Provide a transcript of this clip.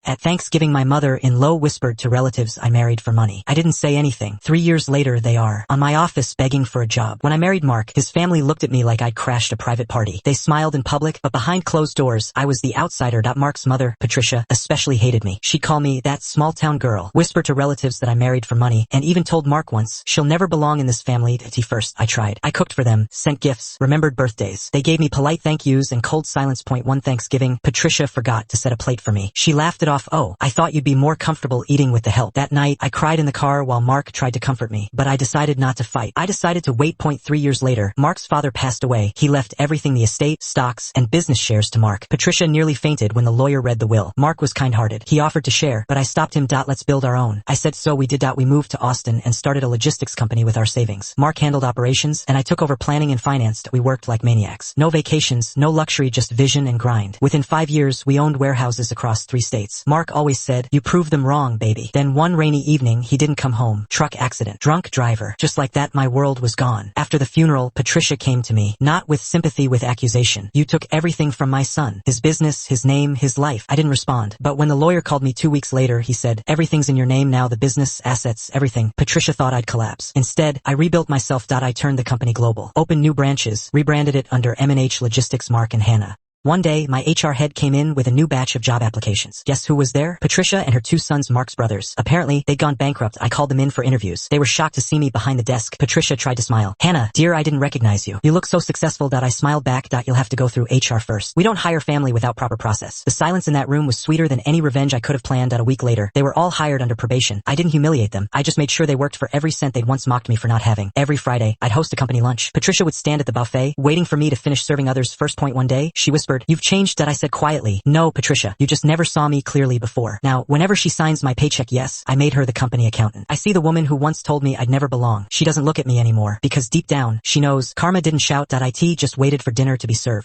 At Thanksgiving my mother-in-law whispered to relatives I married for money. I didn't say anything. 3 years later they are on my office begging for a job. When I married Mark, his family looked at me like I'd crashed a private party. They smiled in public, but behind closed doors, I was the outsider. Mark's mother, Patricia, especially hated me. She'd call me that small-town girl, whisper to relatives that I married for money, and even told Mark once, she'll never belong in this family. First, I tried. I cooked for them, sent gifts, remembered birthdays. They gave me polite thank yous and cold silence. One Thanksgiving, Patricia forgot to set a plate for me. She laughed it off. Oh, I thought you'd be more comfortable eating with the help. That night, I cried in the car while Mark tried to comfort me, but I decided not to fight. I decided to wait. 3 years later, Mark's father passed away. He left everything, the estate, stocks, and business shares to Mark. Patricia nearly fainted when the lawyer read the will. Mark was kind-hearted. He offered to share, but I stopped him. Let's build our own. I said so we did. We moved to Austin and started a logistics company with our savings. Mark handled operations, and I took over planning and finance. We worked like maniacs. No vacations, no luxury, just vision and grind. Within 5 years, we owned warehouses across 3 states. Mark always said, you proved them wrong, baby. Then one rainy evening, he didn't come home. Truck accident. Drunk driver. Just like that, my world was gone. After the funeral, Patricia came to me, not with sympathy, with accusation. You took everything from my son. His business, his name, his life. I didn't respond. But when the lawyer called me 2 weeks later, he said, everything's in your name now, the business, assets, everything. Patricia thought I'd collapse. Instead, I rebuilt myself. I turned the company global. Opened new branches, rebranded it under M&H Logistics. Mark and Hannah. One day, my HR head came in with a new batch of job applications. Guess who was there? Patricia and her 2 sons, Mark's brothers. Apparently, they'd gone bankrupt. I called them in for interviews. They were shocked to see me behind the desk. Patricia tried to smile. Hannah, dear, I didn't recognize you. You look so successful. I smiled back. You'll have to go through HR first. We don't hire family without proper process. The silence in that room was sweeter than any revenge I could have planned. A week later, they were all hired under probation. I didn't humiliate them. I just made sure they worked for every cent they'd once mocked me for not having. Every Friday, I'd host a company lunch. Patricia would stand at the buffet, waiting for me to finish serving others first. One day, she whispered, you've changed. I said quietly, no, Patricia, you just never saw me clearly before. Now, whenever she signs my paycheck, yes, I made her the company accountant. I see the woman who once told me I'd never belong. She doesn't look at me anymore, because deep down, she knows karma didn't shout. It just waited for dinner to be served.